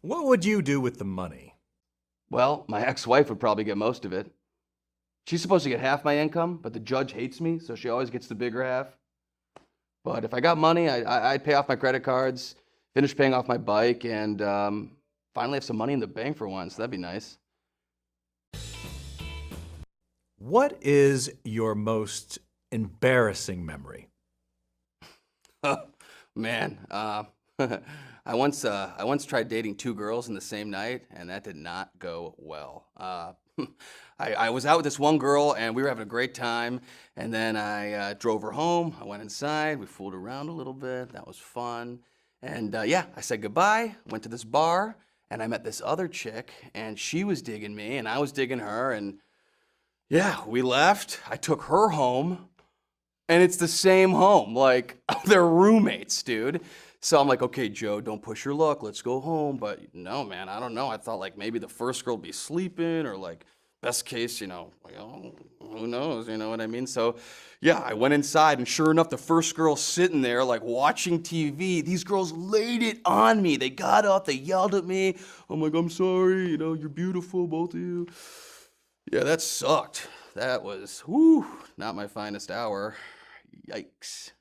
What would you do with the money? Well, my ex-wife would probably get most of it. She's supposed to get half my income, but the judge hates me, so she always gets the bigger half. But if I got money, I'd pay off my credit cards, finish paying off my bike, and finally have some money in the bank for once. That'd be nice. What is your most embarrassing memory? Man, I once tried dating two girls in the same night, and that did not go well. I was out with this one girl, and we were having a great time. And then I drove her home. I went inside. We fooled around a little bit. That was fun. And yeah, I said goodbye. Went to this bar, and I met this other chick, and she was digging me, and I was digging her. And yeah, we left. I took her home. And it's the same home. Like, they're roommates, dude. So I'm like, okay, Joe, don't push your luck. Let's go home. But no, man, I don't know. I thought like maybe the first girl would be sleeping or like best case, like, oh, who knows? You know what I mean? So yeah, I went inside and sure enough, the first girl sitting there like watching TV, these girls laid it on me. They got up, they yelled at me. I'm like, I'm sorry, you're beautiful, both of you. Yeah, that sucked. That was, whew, not my finest hour. Yikes.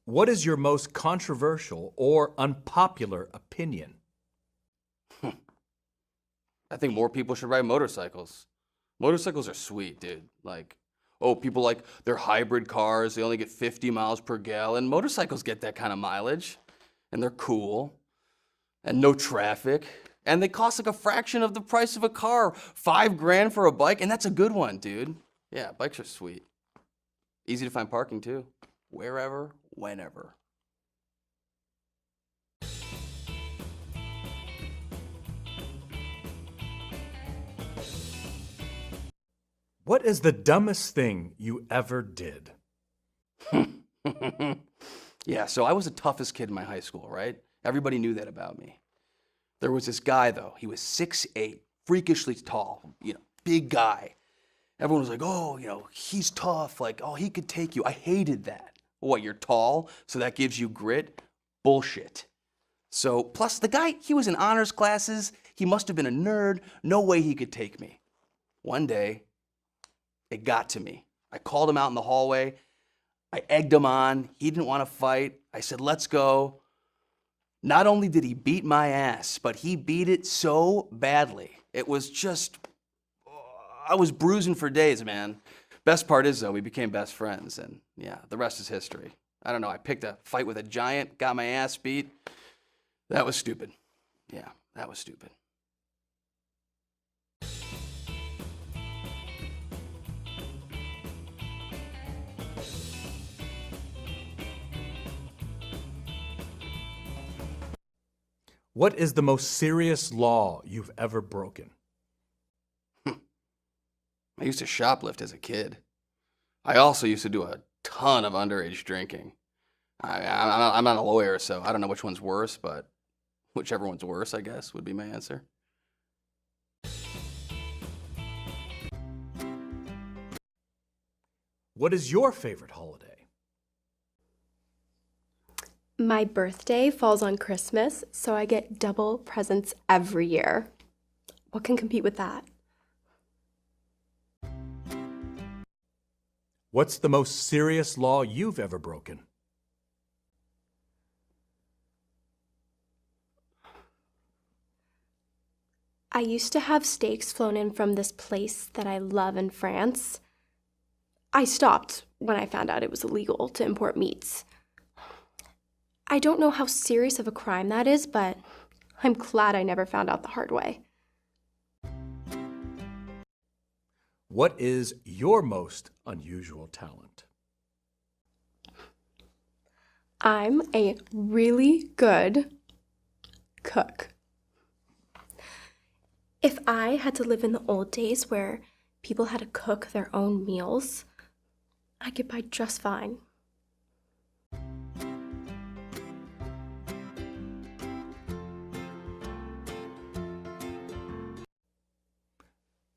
What is your most controversial or unpopular opinion? I think more people should ride motorcycles. Motorcycles are sweet, dude. Like, oh, people like their hybrid cars, they only get 50 miles per gallon. Motorcycles get that kind of mileage, and they're cool, and no traffic. And they cost like a fraction of the price of a car. $5,000 for a bike, and that's a good one, dude. Yeah, bikes are sweet. Easy to find parking too. Wherever, whenever. What is the dumbest thing you ever did? Yeah, so I was the toughest kid in my high school, right? Everybody knew that about me. There was this guy though. He was 6'8", freakishly tall, big guy. Everyone was like, oh, he's tough. Like, oh, he could take you. I hated that. What, you're tall, so that gives you grit? Bullshit. So, plus the guy, he was in honors classes. He must have been a nerd. No way he could take me. One day, it got to me. I called him out in the hallway. I egged him on. He didn't want to fight. I said, let's go. Not only did he beat my ass, but he beat it so badly. It was just, I was bruising for days, man. Best part is, though, we became best friends, and yeah, the rest is history. I don't know, I picked a fight with a giant, got my ass beat. That was stupid. Yeah, that was stupid. What is the most serious law you've ever broken? I used to shoplift as a kid. I also used to do a ton of underage drinking. I'm not a lawyer, so I don't know which one's worse, but whichever one's worse, I guess, would be my answer. What is your favorite holiday? My birthday falls on Christmas, so I get double presents every year. What can compete with that? What's the most serious law you've ever broken? I used to have steaks flown in from this place that I love in France. I stopped when I found out it was illegal to import meats. I don't know how serious of a crime that is, but I'm glad I never found out the hard way. What is your most unusual talent? I'm a really good cook. If I had to live in the old days where people had to cook their own meals, I'd get by just fine.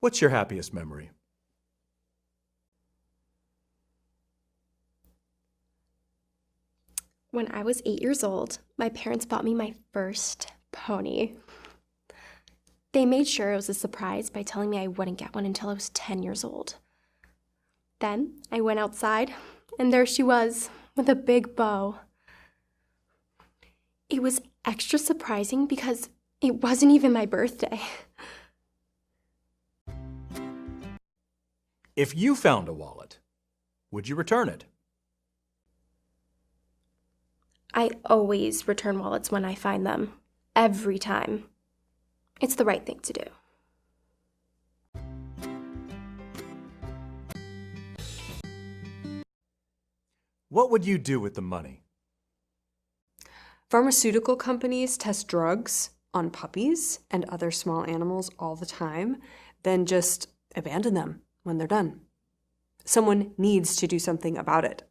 What's your happiest memory? when I was 8 years old, my parents bought me my first pony. They made sure it was a surprise by telling me I wouldn't get one until I was 10 years old. Then I went outside, and there she was, with a big bow. It was extra surprising because it wasn't even my birthday. If you found a wallet, would you return it? I always return wallets when I find them. Every time. It's the right thing to do. What would you do with the money? Pharmaceutical companies test drugs on puppies and other small animals all the time, then just abandon them when they're done. Someone needs to do something about it.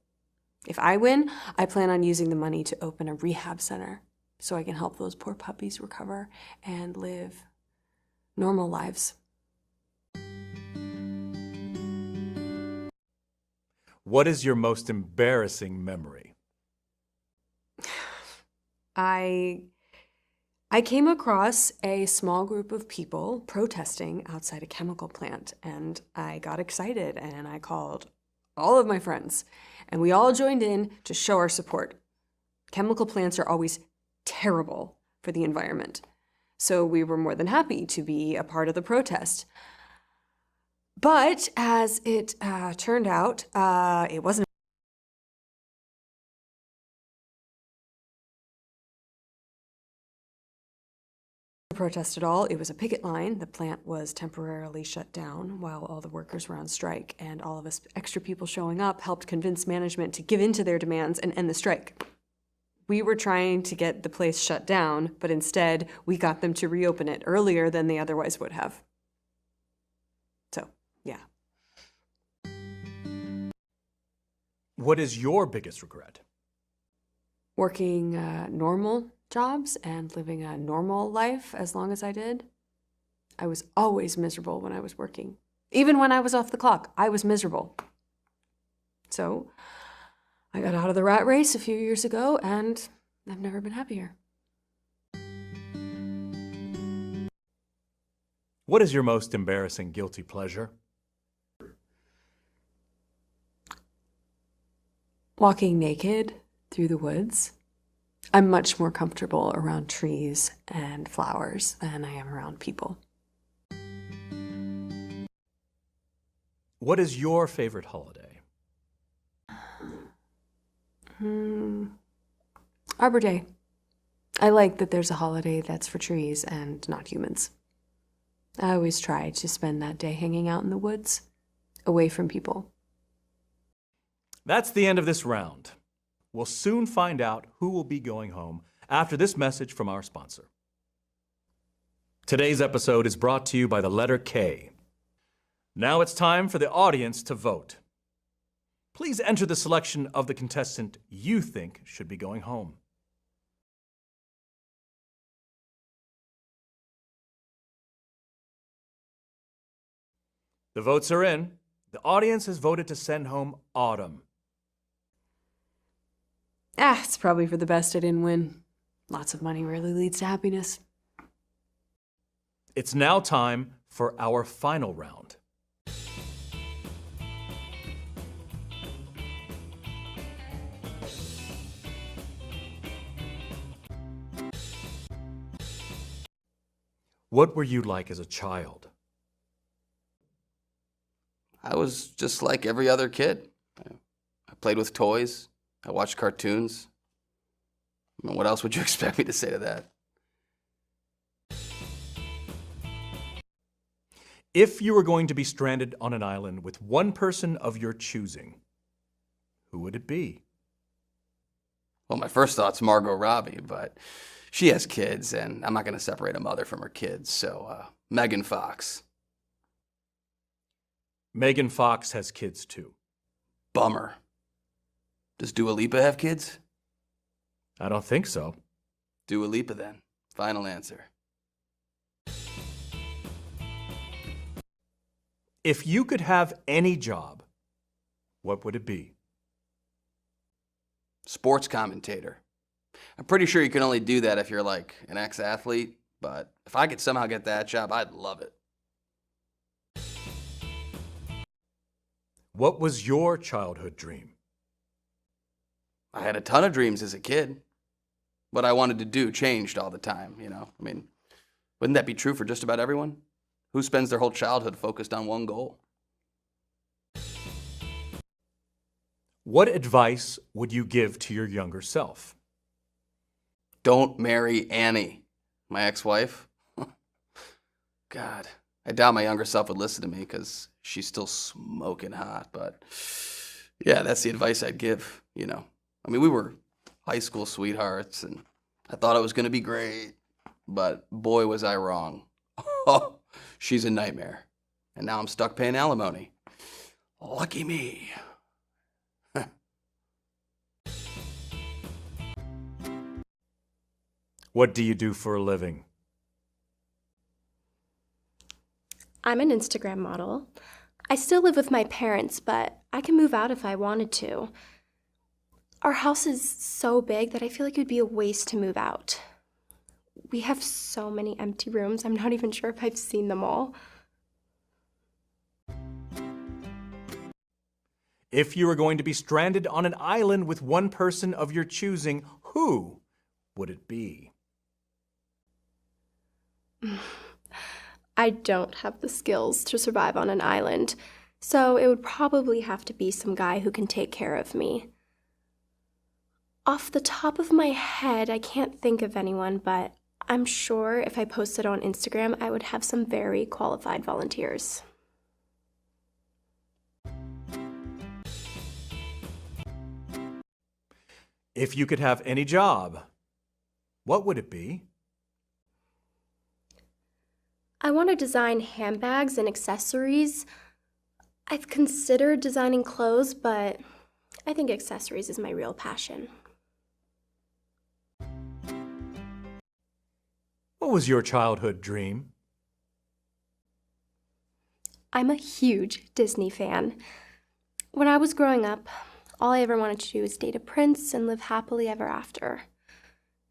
If I win, I plan on using the money to open a rehab center so I can help those poor puppies recover and live normal lives. What is your most embarrassing memory? I came across a small group of people protesting outside a chemical plant, and I got excited and I called all of my friends, and we all joined in to show our support. Chemical plants are always terrible for the environment, so we were more than happy to be a part of the protest. But as it turned out, it wasn't a protest at all. It was a picket line. The plant was temporarily shut down while all the workers were on strike, and all of us extra people showing up helped convince management to give in to their demands and end the strike. We were trying to get the place shut down, but instead we got them to reopen it earlier than they otherwise would have. So, yeah. What is your biggest regret? Working normal jobs and living a normal life as long as I did. I was always miserable when I was working. Even when I was off the clock, I was miserable. So I got out of the rat race a few years ago, and I've never been happier. What is your most embarrassing guilty pleasure? Walking naked through the woods. I'm much more comfortable around trees and flowers than I am around people. What is your favorite holiday? Arbor Day. I like that there's a holiday that's for trees and not humans. I always try to spend that day hanging out in the woods, away from people. That's the end of this round. We'll soon find out who will be going home after this message from our sponsor. Today's episode is brought to you by the letter K. Now it's time for the audience to vote. Please enter the selection of the contestant you think should be going home. The votes are in. The audience has voted to send home Autumn. It's probably for the best I didn't win. Lots of money rarely leads to happiness. It's now time for our final round. What were you like as a child? I was just like every other kid. I played with toys. I watched cartoons. I mean, what else would you expect me to say to that? If you were going to be stranded on an island with one person of your choosing, who would it be? Well, my first thought's Margot Robbie, but she has kids, and I'm not going to separate a mother from her kids, so Megan Fox. Megan Fox has kids too. Bummer. Does Dua Lipa have kids? I don't think so. Dua Lipa then. Final answer. If you could have any job, what would it be? sports commentator. I'm pretty sure you can only do that if you're like an ex-athlete, but if I could somehow get that job, I'd love it. What was your childhood dream? I had a ton of dreams as a kid. What I wanted to do changed all the time, you know? I mean, wouldn't that be true for just about everyone? Who spends their whole childhood focused on one goal? What advice would you give to your younger self? Don't marry Annie, my ex-wife. God, I doubt my younger self would listen to me because she's still smoking hot, but yeah, that's the advice I'd give, you know. I mean, we were high school sweethearts, and I thought it was going to be great, but boy, was I wrong. Oh, she's a nightmare, and now I'm stuck paying alimony. Lucky me. What do you do for a living? I'm an Instagram model. I still live with my parents, but I can move out if I wanted to. Our house is so big that I feel like it would be a waste to move out. We have so many empty rooms, I'm not even sure if I've seen them all. If you were going to be stranded on an island with one person of your choosing, who would it be? I don't have the skills to survive on an island, so it would probably have to be some guy who can take care of me. Off the top of my head, I can't think of anyone, but I'm sure if I posted on Instagram, I would have some very qualified volunteers. If you could have any job, what would it be? I want to design handbags and accessories. I've considered designing clothes, but I think accessories is my real passion. What was your childhood dream? I'm a huge Disney fan. When I was growing up, all I ever wanted to do was date a prince and live happily ever after.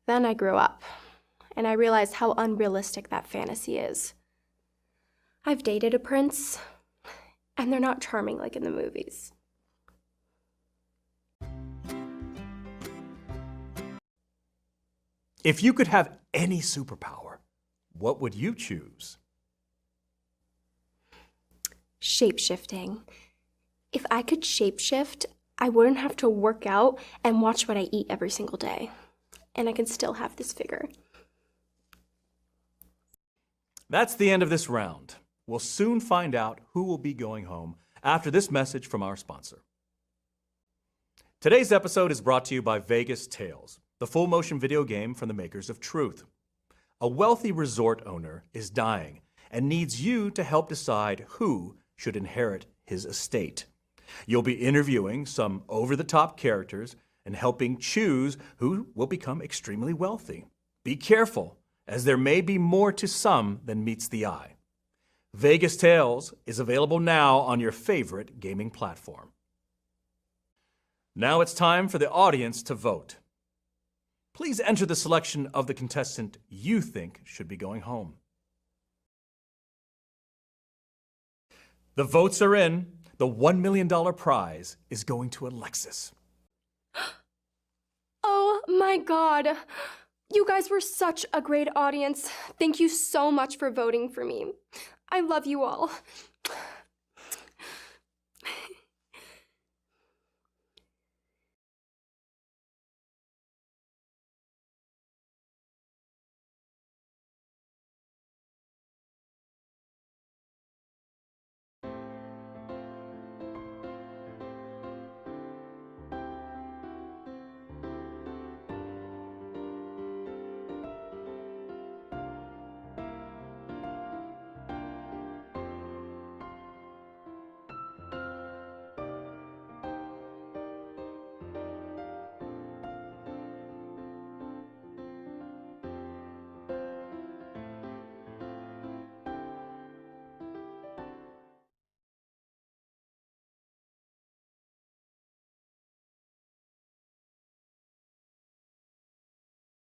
Then I grew up, and I realized how unrealistic that fantasy is. I've dated a prince, and they're not charming like in the movies. If you could have any superpower, what would you choose? Shape-shifting. If I could shape-shift, I wouldn't have to work out and watch what I eat every single day. And I can still have this figure. That's the end of this round. We'll soon find out who will be going home after this message from our sponsor. Today's episode is brought to you by Vegas Tales, the full-motion video game from the makers of Truth. A wealthy resort owner is dying and needs you to help decide who should inherit his estate. You'll be interviewing some over-the-top characters and helping choose who will become extremely wealthy. Be careful, as there may be more to some than meets the eye. Vegas Tales is available now on your favorite gaming platform. Now it's time for the audience to vote. Please enter the selection of the contestant you think should be going home. The votes are in. The $1 million prize is going to Alexis. Oh my God. You guys were such a great audience. Thank you so much for voting for me. I love you all.